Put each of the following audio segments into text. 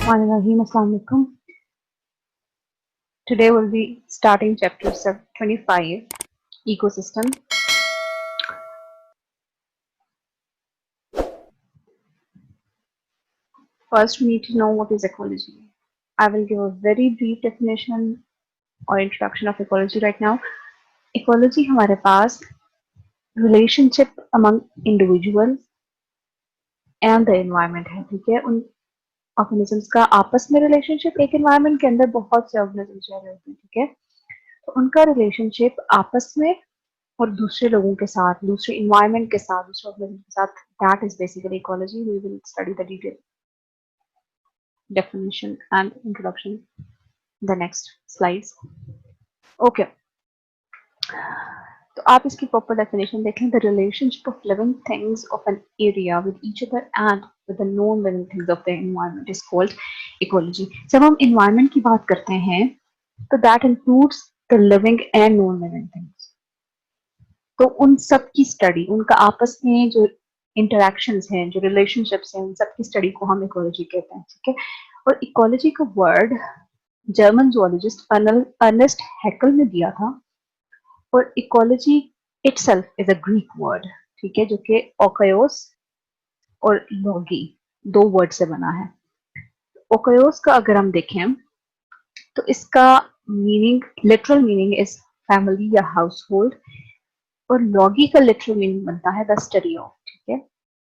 Bismillahirrahmanirrahim. Assalamu alaikum. Today we'll be starting chapter 25, Ecosystem. First, we need to know what is ecology. I will give a very brief definition or introduction of ecology right now. Ecology हमारे पास relationship among individuals and the environment है, ठीक है? उन organisms का आपस में relationship, एक environment के अंदर बहुत से ऑर्गेनिजम्स रह रहे होते हैं, ठीक है? तो उनका रिलेशनशिप आपस में और दूसरे लोगों के साथ, दूसरे इन्वायरमेंट के साथ, दूसरे ऑर्गेनिज्म के साथ, that is basically ecology. We will study the detail definition and introduction the next slides. Okay, तो आप इसकी प्रॉपर डेफिनेशन देखें. The relationship of living things of an area with each other and with the non living things of the environment is called ecology. जब हम environment की बात करते हैं तो that includes the living and non living things. तो उन सब की स्टडी, उनका आपस में जो इंटरेक्शंस हैं, जो रिलेशनशिप्स हैं, उन सब की स्टडी को हम इकोलॉजी कहते हैं, ठीक है? और इकोलॉजी का वर्ड जर्मन जूलॉजिस्ट अर्नेस्ट हैकल ने दिया था. और ecology itself is a Greek word, ठीक है, जो कि ओकायोस और लॉगी दो वर्ड से बना है. ओकायोस का अगर हम देखें तो इसका meaning, literal meaning is family या हाउस होल्ड, और लॉगी का लिटरल मीनिंग बनता है द स्टडी ऑफ, ठीक है?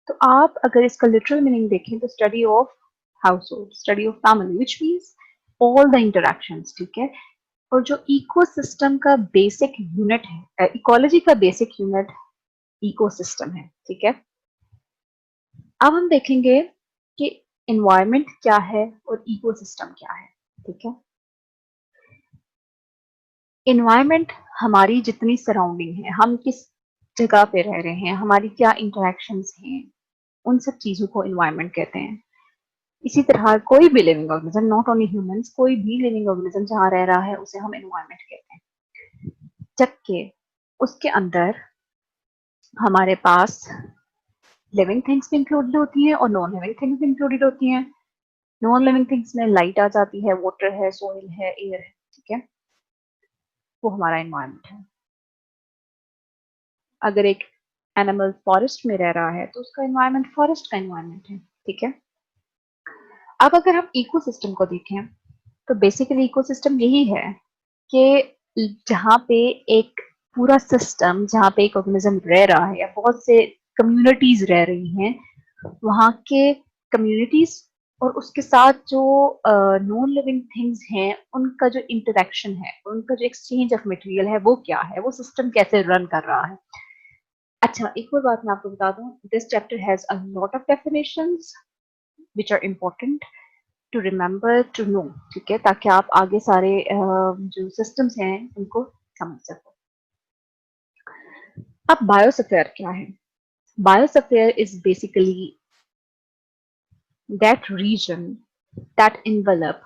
तो आप अगर इसका लिटरल मीनिंग देखें तो study of house hold, study of family, which means all the interactions, ठीक है? और जो इकोसिस्टम का बेसिक यूनिट है, इकोलॉजी का बेसिक यूनिट इकोसिस्टम है, ठीक है? अब हम देखेंगे कि एनवायरनमेंट क्या है और इकोसिस्टम क्या है, ठीक है? एनवायरनमेंट हमारी जितनी सराउंडिंग है, हम किस जगह पे रह रहे हैं, हमारी क्या इंटरेक्शंस हैं, उन सब चीजों को एनवायरनमेंट कहते हैं. इसी तरह कोई भी living organism, not only humans, कोई भी लिविंग ऑर्गेनिज्म जहाँ रह रहा है उसे हम एनवायरनमेंट कहते हैं. जबकि उसके अंदर हमारे पास लिविंग थिंग्स भी इंक्लूडेड होती हैं और नॉन लिविंग थिंग्स भी इंक्लूडेड होती हैं. नॉन लिविंग थिंग्स में लाइट आ जाती है, वाटर है, सोइल है, एयर है, ठीक है? वो हमारा एनवायरनमेंट है. अगर एक एनिमल फॉरेस्ट में रह रहा है तो उसका एनवायरनमेंट फॉरेस्ट का एनवायरनमेंट है, ठीक है? अब अगर हम इकोसिस्टम को देखें तो बेसिकली इकोसिस्टम यही है कि जहाँ पे एक पूरा सिस्टम, जहाँ पे एक ऑर्गेनिज्म रह रहा है या बहुत से कम्युनिटीज रह रही हैं, वहाँ के कम्युनिटीज और उसके साथ जो नॉन लिविंग थिंग्स हैं, उनका जो इंटरेक्शन है, उनका जो एक्सचेंज ऑफ मटेरियल है, वो क्या है, वो सिस्टम कैसे रन कर रहा है. अच्छा, एक और बात मैं आपको बता दूं, this chapter has a lot of definitions which are important to remember, to know, ठीक है? ताकि आप आगे सारे जो सिस्टम्स हैं उनको समझ सको. अब बायोस्फीयर क्या है? Biosphere is basically that region, that envelope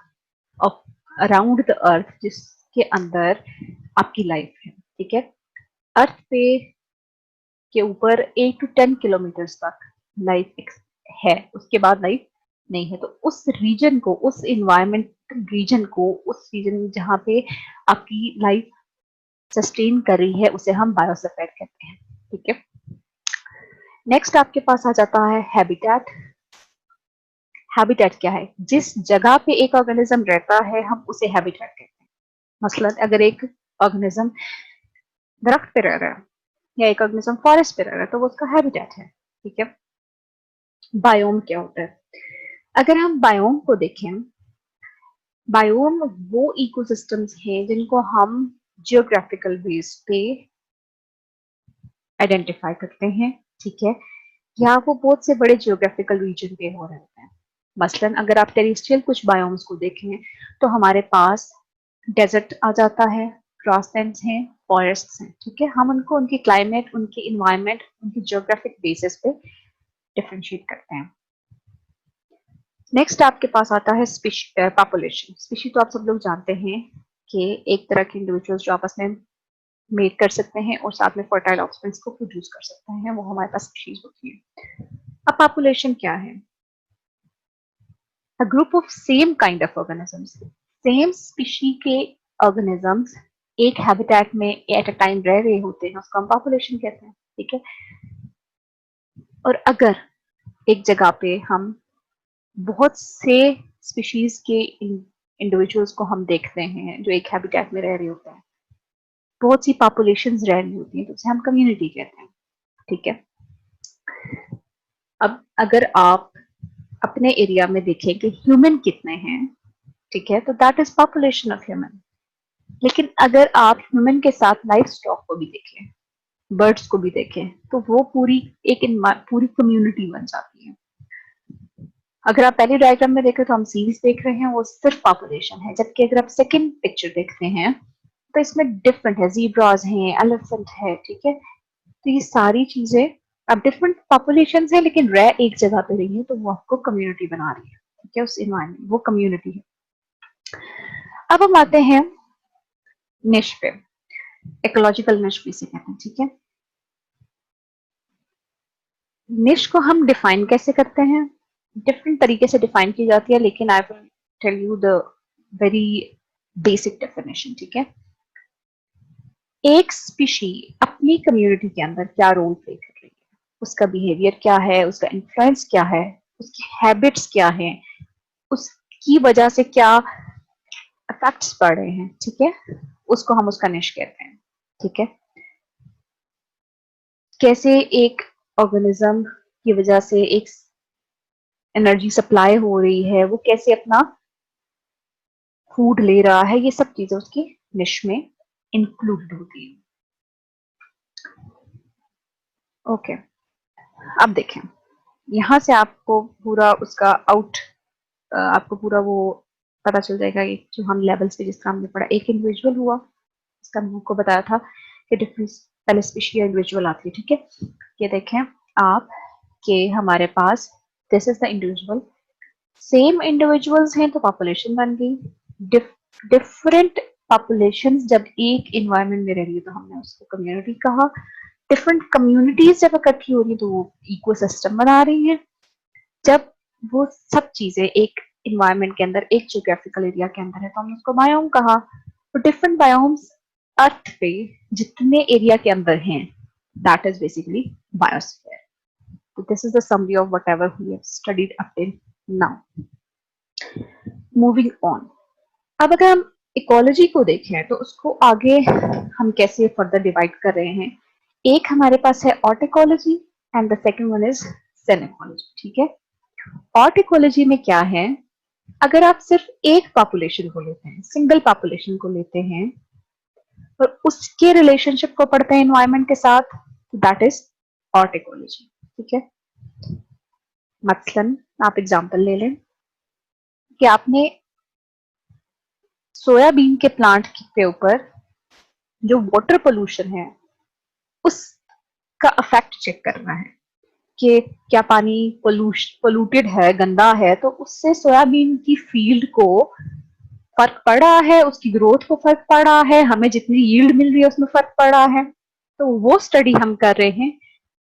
of around the earth, जिसके अंदर आपकी लाइफ है, ठीक है? अर्थ पे के ऊपर 8 to 10 किलोमीटर तक लाइफ है, उसके बाद लाइफ नहीं है. तो उस रीजन को, उस इन्वायरमेंट रीजन को, उस रीजन जहाँ पे आपकी लाइफ सस्टेन कर रही है, उसे हम बायोस्फीयर कहते हैं, ठीक है? नेक्स्ट आपके पास आ जाता है हैबिटेट. हैबिटेट क्या है? जिस जगह पे एक ऑर्गेनिज्म रहता है हम उसे हैबिटेट कहते हैं. मसलन अगर एक ऑर्गेनिज्म दरख्त पे रह रहा है या एक ऑर्गेनिज्म फॉरेस्ट पे रह रहा है तो वो उसका हैबिटेट है, ठीक है? बायोम क्या होता है? अगर हम बायोम को देखें, बायोम वो इकोसिस्टम्स हैं जिनको हम जियोग्राफिकल बेस पे आइडेंटिफाई करते हैं, ठीक है? या वो बहुत से बड़े जियोग्राफिकल रीजन पे हो रहे हैं. मसलन अगर आप टेरेस्ट्रियल कुछ बायोम्स को देखें तो हमारे पास डेजर्ट आ जाता है, ग्रासलैंड्स हैं, फॉरेस्ट्स हैं, ठीक है? हम उनको उनकी क्लाइमेट, उनकी इन्वायरमेंट, उनकी जियोग्राफिक बेसिस पे डिफरेंशिएट करते हैं. नेक्स्ट आपके पास आता है पॉपुलेशन. स्पीशी तो आप सब लोग जानते हैं कि एक तरह के इंडिविजुअल्स जो आपस में मेट कर सकते हैं और साथ में फर्टाइल ऑफस्प्रिंग्स को प्रोड्यूस कर सकते हैं, वो हमारे पास स्पीशीज होती है. अब पॉपुलेशन क्या है? A group of same kind of organisms, same species के ऑर्गेनिजम्स एक हैबिटेट में एट अ टाइम रह रहे होते हैं, उसको हम पॉपुलेशन कहते हैं, ठीक है। और अगर एक जगह पे हम बहुत से स्पीशीज के इंडिविजुअल्स को हम देखते हैं जो एक हैबिटेट में रह रहे होते हैं, बहुत सी पॉपुलेशंस रह रही होती हैं, तो उसे हम कम्युनिटी कहते हैं, ठीक है। अब अगर आप अपने एरिया में देखें कि ह्यूमन कितने हैं, ठीक है, तो that is population of human. लेकिन अगर आप ह्यूमन के साथ लाइफ स्टॉक को भी देखें, बर्ड्स को भी देखें, तो वो पूरी पूरी कम्युनिटी बन जाती है। अगर आप पहले डायग्राम में देखें तो हम सीरीज देख रहे हैं, वो सिर्फ पॉपुलेशन है, जबकि अगर आप सेकंड पिक्चर देखते हैं तो इसमें डिफरेंट है, जीब्रास हैं, एलिफेंट है, ठीक है। तो ये सारी चीजें अब डिफरेंट पॉपुलेशन है लेकिन रह एक जगह पे रही है, तो वो आपको कम्युनिटी बना रही है, ठीक है, उस इन्वायरमेंट वो कम्युनिटी है। अब हम आते हैं निश पे, इकोलॉजिकल निश भी से कहते हैं, ठीक है। निश को हम डिफाइन कैसे करते हैं, डिफरेंट तरीके से डिफाइन की जाती है, लेकिन I will tell you the very basic definition, ठीक है। एक स्पीशी अपनी कम्युनिटी के अंदर क्या रोल प्ले कर रही है, उसका बिहेवियर क्या है, उसका इन्फ्लुएंस क्या है, उसकी हैबिट्स क्या है, उसकी वजह से क्या इफेक्ट्स पड़ रहे हैं, ठीक है, उसको हम उसका निश कहते हैं, ठीक है। कैसे एक ऑर्गेनिज्म की वजह से एक एनर्जी सप्लाई हो रही है, वो कैसे अपना फूड ले रहा है, ये सब चीजें उसकी निश में इंक्लूड होती है। ओके, अब देखें, यहाँ से आपको पूरा उसका आपको पूरा वो पता चल जाएगा कि जो हम लेवल्स पे जिसका हमने पढ़ा, एक इंडिविजुअल हुआ, इसका मैंने आपको बताया था कि डिफरेंट पहले स्पीशी इंडिविजुअल आती है, ठीक है। ये देखें आप कि हमारे पास this is the individual, same individuals हैं तो पॉपुलेशन बन गई। डिफरेंट पॉपुलेशंस जब एक इन्वायरमेंट में रह रही है तो हमने उसको कम्युनिटी कहा। डिफरेंट कम्युनिटीज जब इकट्ठी हो रही है तो वो इकोसिस्टम बना रही है। जब वो सब चीजें एक इन्वायरमेंट के अंदर, एक जियोग्राफिकल एरिया के अंदर है, तो हमने उसको बायोम कहा। तो डिफरेंट बायोम्स अर्थ पे जितने एरिया के अंदर हैं, दैट इज बेसिकली बायोस्फीयर। तो this is the summary of whatever we have studied up till now. Moving on, अब अगर हम इकोलॉजी को देखें तो उसको आगे हम कैसे फर्दर डिवाइड कर रहे हैं। एक हमारे पास है autecology and the second one is synecology, ठीक है। ऑर्टिकोलॉजी में क्या है, अगर आप सिर्फ एक पॉपुलेशन को लेते हैं, सिंगल पॉपुलेशन को लेते हैं और उसके रिलेशनशिप को पढ़ते हैं एनवायरनमेंट के साथ, दैट इज ऑर्टिकोलॉजी, ठीक है। मसलन आप एग्जांपल ले लें कि आपने सोयाबीन के प्लांट के ऊपर जो वाटर पोल्यूशन है उसका इफेक्ट चेक करना है कि क्या पानी पोल्यूटेड है, गंदा है, तो उससे सोयाबीन की फील्ड को फर्क पड़ा है, उसकी ग्रोथ को फर्क पड़ा है, हमें जितनी यील्ड मिल रही है उसमें फर्क पड़ा है, तो वो स्टडी हम कर रहे हैं।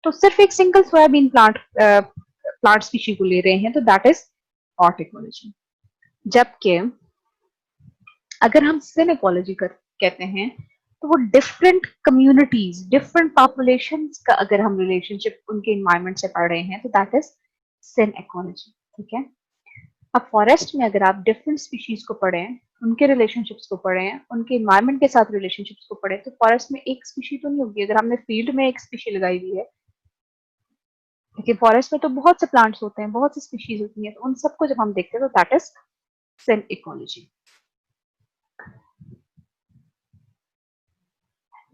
तो सिर्फ एक सिंगल सोयाबीन प्लांट स्पीशी को ले रहे हैं, तो दैट इज हॉर्टिकोलॉजी। जबकि अगर हम सिनेकोलॉजी कहते हैं तो वो डिफरेंट कम्युनिटीज, डिफरेंट पॉपुलेशंस का अगर हम रिलेशनशिप उनके इन्वायरमेंट से पढ़ रहे हैं, तो दैट इज सिन इकोलॉजी, ठीक है। अब फॉरेस्ट में अगर आप डिफरेंट स्पीशीज को पढ़ें, उनके रिलेशनशिप्स को पढ़ें, उनके इन्वायरमेंट के साथ रिलेशनशिप्स को पढ़ें, तो फॉरेस्ट में एक स्पीशी तो नहीं होगी। अगर हमने फील्ड में एक स्पीशी लगाई हुई है, लेकिन फॉरेस्ट में तो बहुत से प्लांट्स होते हैं, बहुत सी स्पीशीज होती हैं, तो उन सबको जब हम देखते हैं तो that is synecology.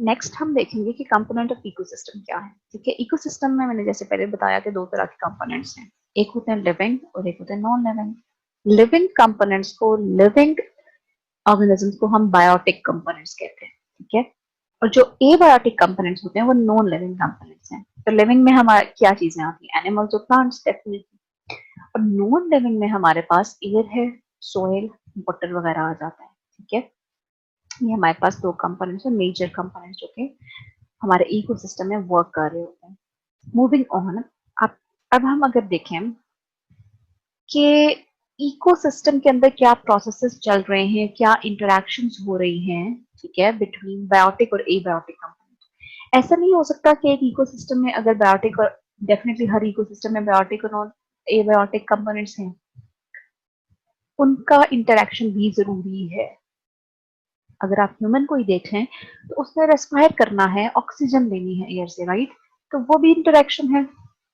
Next हम देखेंगे कि कंपोनेंट ऑफ इकोसिस्टम क्या है, ठीक है। इकोसिस्टम में मैंने जैसे पहले बताया कि दो तरह के कंपोनेंट्स हैं, एक होते हैं लिविंग और एक होते हैं नॉन लिविंग। लिविंग कंपोनेंट्स को, लिविंग ऑर्गेनिजम्स को हम बायोटिक कंपोनेंट्स कहते हैं, ठीक है। और जो एबायोटिक कंपोनेंट्स होते हैं वो नॉन लिविंग कंपोनेंट्स हैं। तो लिविंग में हमारे क्या चीजें आती हैं, एनिमल्स और प्लांट्स डेफिनेटली। और नॉन लिविंग में हमारे पास एयर है, सोइल, वाटर वगैरह आ जाता है, ठीक है। ये हमारे पास दो कंपोनेंट्स है, मेजर कंपोनेंट्स जो कि हमारे इकोसिस्टम में वर्क कर रहे होते हैं। मूविंग ऑन, अब हम अगर देखें कि इकोसिस्टम के अंदर क्या प्रोसेसेस चल रहे हैं, क्या इंटरेक्शंस हो रही हैं, ठीक है, बिटवीन बायोटिक और एबायोटिक कंपोनेंट। ऐसा नहीं हो सकता कि एक इकोसिस्टम में अगर बायोटिक और डेफिनेटली हर इकोसिस्टम में बायोटिक और नॉन एबायोटिक कंपोनेंट्स हैं, उनका इंटरेक्शन भी जरूरी है। अगर आप ह्यूमन को ही देखें तो उसने रेस्पायर करना है, ऑक्सीजन लेनी है एयर से, राइट, तो वो भी इंटरेक्शन है।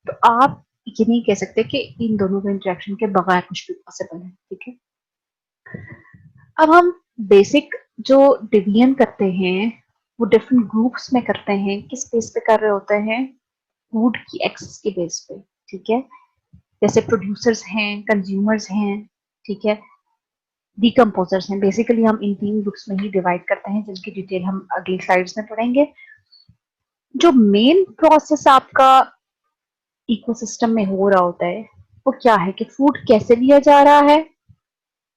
तो आप ये नहीं कह सकते कि इन दोनों के इंटरेक्शन के बगैर कुछ भी पॉसिबल है, ठीक है। अब हम बेसिक जो डिवीजन करते हैं वो डिफरेंट ग्रुप्स में करते हैं, किस बेस पे कर रहे होते हैं, फूड की एक्सेस के बेस पे, ठीक है। जैसे प्रोड्यूसर्स हैं, कंज्यूमर्स हैं, ठीक है, डिकम्पोजर्स हैं। बेसिकली हम इन 3 ग्रुप्स में ही डिवाइड करते हैं, जिनकी डिटेल हम अगली स्लाइड्स में पढ़ेंगे। जो मेन प्रोसेस आपका इकोसिस्टम में हो रहा होता है वो क्या है कि फूड कैसे लिया जा रहा है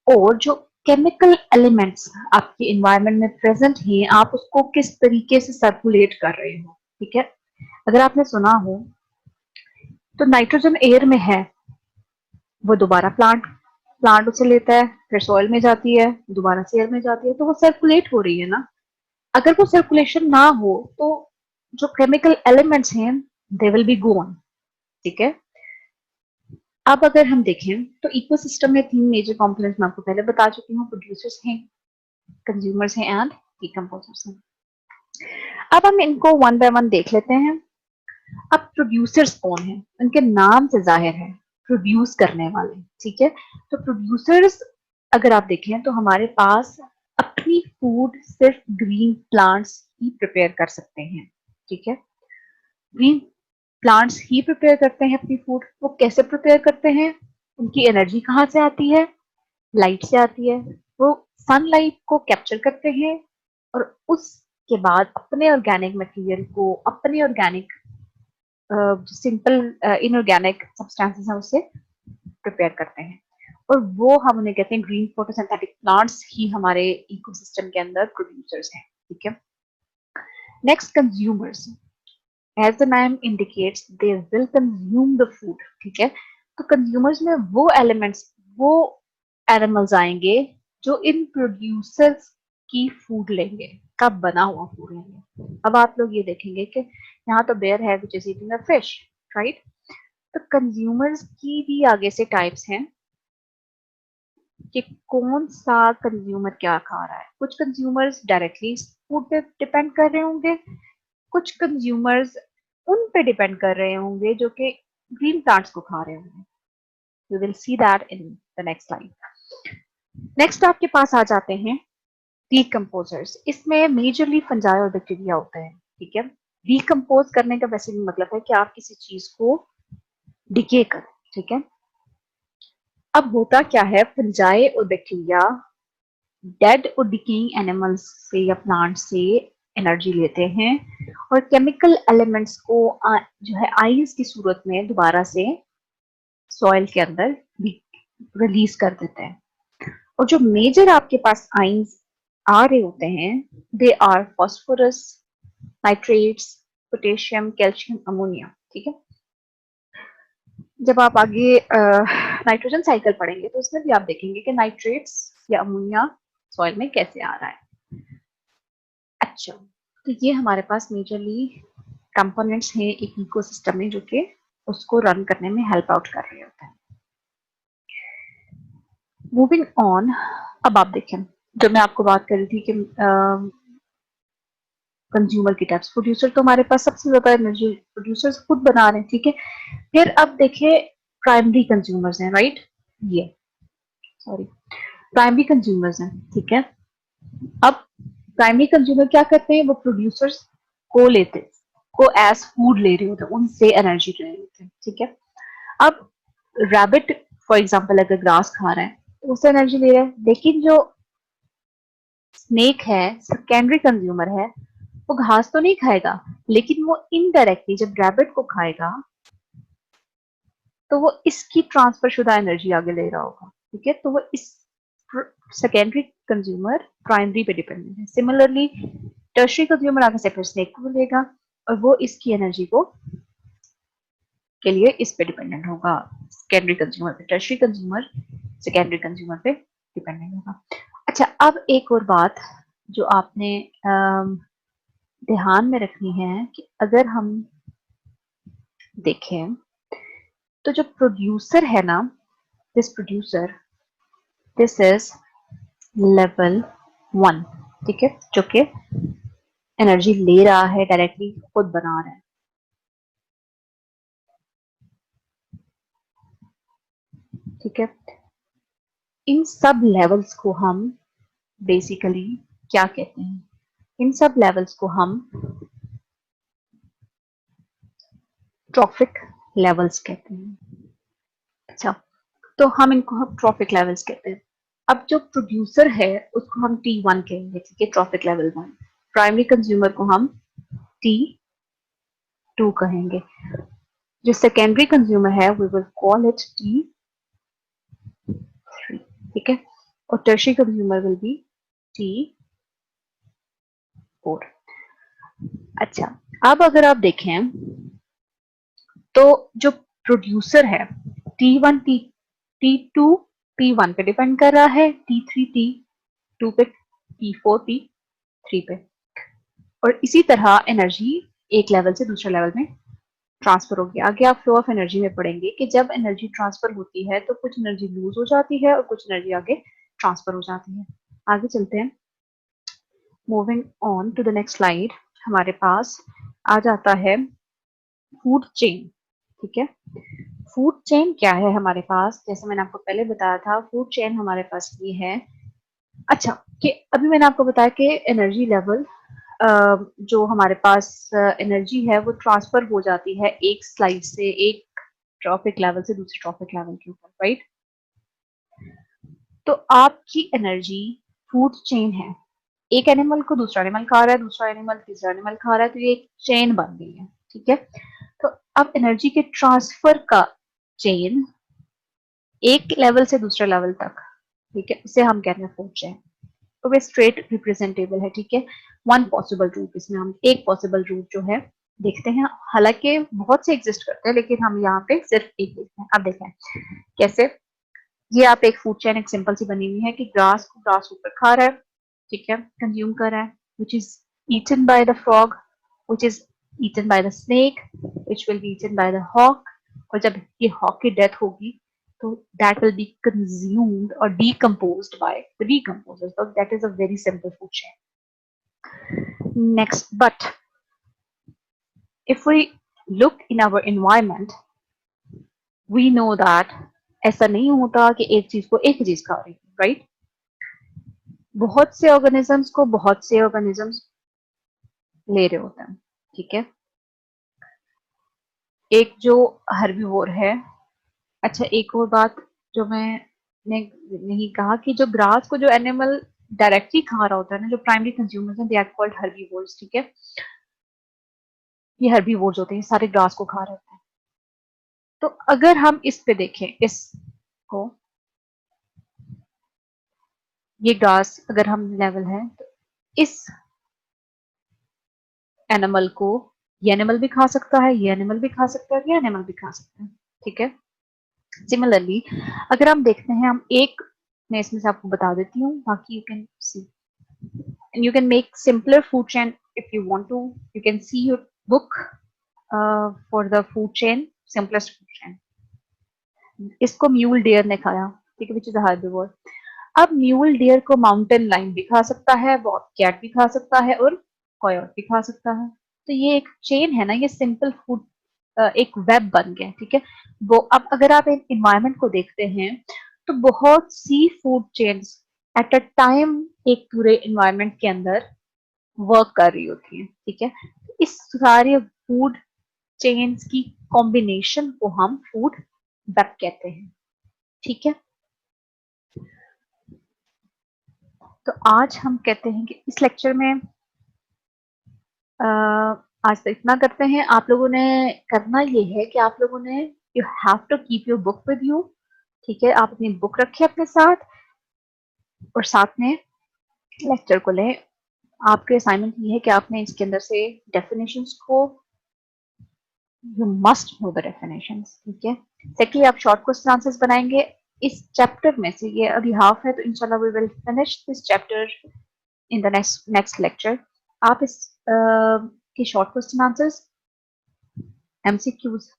और जो केमिकल एलिमेंट्स आपके एनवायरनमेंट में प्रेजेंट हैं आप उसको किस तरीके से सर्कुलेट कर रहे हो, ठीक है। अगर आपने सुना हो तो नाइट्रोजन एयर में है, वो दोबारा प्लांट उसे लेता है, फिर सॉइल में जाती है, दोबारा से एयर में जाती है, तो वो सर्कुलेट हो रही है ना। अगर वो सर्कुलेशन ना हो तो जो केमिकल एलिमेंट्स हैं दे विल बी गोन, ठीक है। अब अगर हम देखें तो इकोसिस्टम में 3 मेजर कंपोनेंट्स मैं आपको पहले बता चुकी हूँ, प्रोड्यूसर्स हैं, कंज्यूमर्स हैं एंड डिकम्पोजर्स हैं। अब हम इनको वन बाय वन देख लेते हैं। अब प्रोड्यूसर्स कौन है, उनके नाम से जाहिर है प्रोड्यूस करने वाले, ठीक है। तो प्रोड्यूसर्स अगर आप देखें तो हमारे पास अपनी फूड सिर्फ ग्रीन प्लांट्स ही प्रिपेयर कर सकते हैं, ठीक है। ग्रीन प्लांट्स ही प्रिपेयर करते हैं अपनी फूड। वो कैसे प्रिपेयर करते हैं, उनकी एनर्जी कहाँ से आती है, लाइट से आती है। वो सनलाइट को कैप्चर करते हैं और उसके बाद अपने ऑर्गेनिक मटेरियल को, अपने ऑर्गेनिक सिंपल इनऑर्गेनिक सब्सटेंसेस हैं उससे प्रिपेयर करते हैं, और वो हम उन्हें कहते हैं ग्रीन फोटोसिंथेटिक प्लांट्स ही हमारे इकोसिस्टम के अंदर प्रोड्यूसर्स हैं, ठीक है। Next, consumers. As the name indicates they will consume the food, ठीक है। तो कंज्यूमर्स में वो एलिमेंट्स, वो एनिमल्स आएंगे जो इन प्रोड्यूसर्स की फूड लेंगे, का बना हुआ फूड लेंगे। अब आप लोग ये देखेंगे कि यहाँ तो बेयर है which is eating a fish, right. तो कंज्यूमर्स की भी आगे से टाइप्स हैं कि कौन सा कंज्यूमर क्या खा रहा है। कुछ कंज्यूमर्स डायरेक्टली फूड पे डिपेंड कर रहे होंगे, कुछ कंज्यूमर्स उन पे डिपेंड कर रहे होंगे जो कि ग्रीन प्लांट्स को खा रहे होंगे। We will see that in the next slide. Next आपके पास आ जाते हैं डीकम्पोजर्स। इसमें मेजरली फंजाई और बैक्टीरिया होता है, ठीक है। डीकम्पोज करने का वैसे भी मतलब है कि आप किसी चीज को डिके करें, ठीक है। अब होता क्या है, फंजाई और बैक्टीरिया डेड और डिकेइंग एनिमल्स से या प्लांट से एनर्जी लेते हैं और केमिकल एलिमेंट्स को जो है आइंस की सूरत में दोबारा से सॉइल के अंदर रिलीज कर देते हैं। और जो मेजर आपके पास आइंस आ रहे होते हैं they are phosphorus, nitrates, potassium, calcium, ammonia, ठीक है। जब आप आगे नाइट्रोजन साइकिल पढ़ेंगे तो उसमें भी आप देखेंगे कि नाइट्रेट्स या अमोनिया सॉइल में कैसे आ रहा है। अच्छा, तो ये हमारे पास मेजरली कंपोनेंट्स हैं एक इकोसिस्टम में जो कि उसको रन करने में हेल्प आउट कर रहे होते हैं। मूविंग ऑन, अब आप देखें जब मैं आपको बात कर रही थी कि कंज्यूमर की टाइप्स, प्रोड्यूसर तो हमारे पास सबसे ज्यादा एनर्जी प्रोड्यूसर्स खुद बना रहे हैं, ठीक है। फिर अब देखिए प्राइमरी कंज्यूमर्स हैं, राइट, ये सॉरी प्राइमरी कंज्यूमर्स हैं, ठीक है। अब प्राइमरी कंज्यूमर क्या करते हैं, वो प्रोड्यूसर्स को लेते को एज फूड ले रहे होते हैं, उनसे एनर्जी ले रहे होते हैं, ठीक है। अब रैबिट फॉर एग्जांपल अगर ग्रास खा रहा है तो उससे एनर्जी ले रहा है, लेकिन जो स्नेक है, सेकेंडरी कंज्यूमर है, वो घास तो नहीं खाएगा, लेकिन वो इनडायरेक्टली जब रैबिट को खाएगा तो वो इसकी ट्रांसफर शुदा एनर्जी आगे ले रहा होगा, ठीक है। तो वो इस सेकेंडरी कंज्यूमर प्राइमरी पे डिपेंडेंट है। सिमिलरली टर्शरी कंज्यूमर आगे से फिर स्नेक को लेगा और वो इसकी एनर्जी को के लिए इस पे डिपेंडेंट होगा, सेकेंडरी कंज्यूमर पे। टर्शरी कंज्यूमर सेकेंडरी कंज्यूमर पे डिपेंड नहीं होगा। अच्छा, अब एक और बात जो आपने ध्यान में रखनी है कि अगर हम देखें तो जो प्रोड्यूसर है ना, this producer, this is level 1, ठीक है, जो कि एनर्जी ले रहा है, डायरेक्टली खुद बना रहा है, ठीक है। इन सब लेवल्स को हम बेसिकली क्या कहते हैं? इन सब लेवल्स को हम ट्रॉफिक लेवल्स कहते हैं। अच्छा, तो हम इनको ट्रॉफिक लेवल्स कहते हैं। अब जो प्रोड्यूसर है उसको हम T1 कहेंगे, ठीक है, ट्रॉफिक लेवल 1। प्राइमरी कंज्यूमर को हम T2 कहेंगे। जो सेकेंडरी कंज्यूमर है we will call it T3, ठीक है, और tertiary consumer will be T4। अच्छा, अब अगर आप देखें तो जो प्रोड्यूसर है T1 T2 T1 पे डिपेंड कर रहा है, T3 T2 पे, T4 T3 पे, और इसी तरह एनर्जी एक लेवल से दूसरे लेवल में ट्रांसफर होगी। आगे आप फ्लो ऑफ एनर्जी में पढ़ेंगे कि जब एनर्जी ट्रांसफर होती है तो कुछ एनर्जी लूज हो जाती है और कुछ एनर्जी आगे ट्रांसफर हो जाती है। आगे चलते हैं, moving on to the next slide. हमारे पास आ जाता है फूड चेन, ठीक है। फूड चेन क्या है हमारे पास? जैसे मैंने आपको पहले बताया था, फूड चेन हमारे पास ये है। अच्छा, कि अभी मैंने आपको बताया कि एनर्जी लेवल, जो हमारे पास एनर्जी है वो ट्रांसफर हो जाती है एक स्लाइड से, एक ट्रॉफिक लेवल से दूसरे ट्रॉफिक लेवल के ऊपर, राइट। तो आपकी एनर्जी फूड चेन है, एक एनिमल को दूसरा एनिमल खा रहा है, दूसरा एनिमल तीसरा एनिमल खा रहा है, तो ये एक चेन बन गई है, ठीक है। तो अब एनर्जी के ट्रांसफर का चेन एक लेवल से दूसरे लेवल तक, ठीक है, इसे हम कहते हैं फूड चेन। तो वे स्ट्रेट रिप्रेजेंटेबल है, ठीक है। वन पॉसिबल रूट, इसमें हम एक पॉसिबल रूट जो है देखते हैं, हालांकि बहुत से एग्जिस्ट करते हैं लेकिन हम यहाँ पे सिर्फ एक देखते हैं। अब देखें कैसे। ये आप एक फूड चेन एक सिंपल सी बनी हुई है कि ग्रास को ग्रास ऊपर खा रहा है, ठीक है, कंज्यूम कर रहा है, which is eaten by the frog, which is eaten by the snake, which will be eaten by the hawk, और जब ये हॉक की डेथ होगी तो that will be consumed or decomposed by the decomposers. So that is a very simple food chain. Next, but if we look in our environment, we know that ऐसा नहीं होता कि एक चीज को एक चीज खा रही है, राइट। बहुत से ऑर्गेनिजम्स को बहुत से ऑर्गेनिजम्स ले रहे होते हैं, ठीक है। एक जो हर्बीवोर है। अच्छा, एक और बात जो मैंने नहीं कहा कि जो ग्रास को जो एनिमल डायरेक्टली खा रहा होता है ना, जो प्राइमरी कंज्यूमर्स हैं, दे आर कॉल्ड हर्बीवोर्स, ठीक है। ये हर्बीवोर्स होते हैं, सारे ग्रास को खा रहे होते हैं। तो अगर हम इस पे देखें, इसको, ये ग्रास अगर हम लेवल है तो इस एनिमल को ये एनिमल भी खा सकता है, ये एनिमल भी खा सकता है, ये एनिमल भी खा सकता है, ठीक है। सिमिलरली अगर हम देखते हैं, हम एक मैं इसमें से आपको बता देती हूँ, बाकी you can see and you can make simpler food chain if you want to. You can see your book for the food chain, simplest food chain. इसको म्यूल डियर ने खाया, ठीक है, विच इज हार्बीवोर। अब mule dear को mountain line भी खा सकता है, कैट भी खा सकता है, और कॉयोट भी खा सकता है। तो ये एक चेन है ना, ये सिंपल फूड एक वेब बन गया, ठीक है। वो अब अगर आप एक इन्वायरमेंट को देखते हैं तो बहुत सी food chains at a time एक पूरे इन्वायरमेंट के अंदर वर्क कर रही होती है, ठीक है। इस सारे फूड चेन्स की कॉम्बिनेशन को हम फूड वेब कहते हैं, ठीक है। तो आज हम कहते हैं कि इस लेक्चर में आज तो इतना करते हैं। आप लोगों ने करना ये है कि आप लोगों ने you have to keep your book with you, ठीक है। आप अपनी बुक रखें अपने साथ और साथ में लेक्चर को लें। आपके असाइनमेंट ये है कि आपने इसके अंदर से डेफिनेशंस को, you must know the definitions, ठीक है। सेकेंडली आप शॉर्ट क्वेश्चन आंसर्स बनाएंगे इस चैप्टर में से ये अभी हाफ है, तो इंशाल्लाह we will finish this chapter in the next lecture. आप इस के short question answers, MCQs,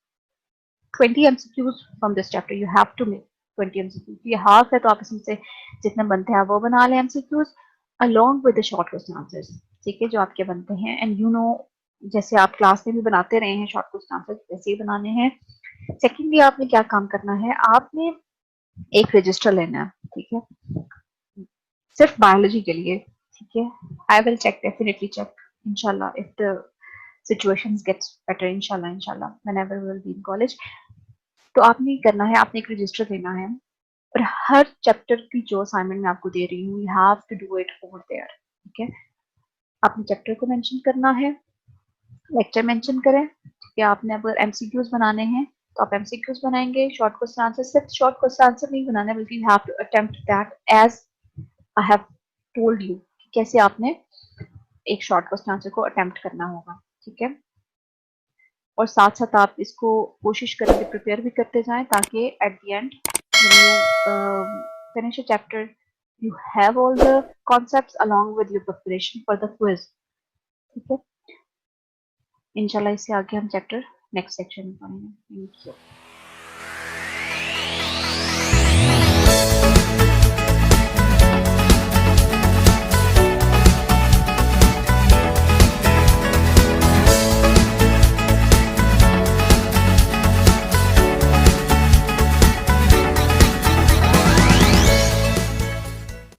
20 MCQs from this chapter you have to make 20 MCQs. ये हाफ है तो आप इसमें से जितने बनते हैं वो बना लें MCQs along with the short question answers, ठीक है, जो आपके बनते हैं। एंड यू नो, जैसे आप क्लास में भी बनाते रहे हैं शॉर्ट क्वेश्चन आंसर्स, वैसे ही बनाने हैं। सेकेंडली आपने क्या काम करना है, आपने एक रजिस्टर लेना है, ठीक है, सिर्फ बायोलॉजी के लिए, ठीक है। I will check, definitely check इंशाल्लाह if the situations gets better, इंशाल्लाह whenever we will be in college। तो आपने करना है, आपने एक रजिस्टर लेना है और हर चैप्टर की जो असाइनमेंट मैं आपको दे रही हूँ, you have to do it over there, ठीक है। आपने चैप्टर को मेंशन करना है, लेक्चर मेंशन करें, ठीक है। आपने अगर एमसीक्यूज बनाने हैं तो आप एमसीक्यूज बनाएंगे, शॉर्ट क्वेश्चन आंसर, सिर्फ शॉर्ट क्वेश्चन आंसर नहीं बनाना, बल्कि you have to attempt that as I have told you, कैसे आपने एक शॉर्ट क्वेश्चन आंसर को अटेम्प्ट करना होगा, ठीक है। और साथ साथ आप इसको कोशिश करेंगे प्रिपेयर भी करते जाएं, ताकि at the end finish a chapter you have all the concepts along with your preparation for the quiz, ठीक है। इंशाल्लाह इससे आगे हम चैप्टर नेक्स्ट सेक्शन में पढ़ेंगे। Thank you.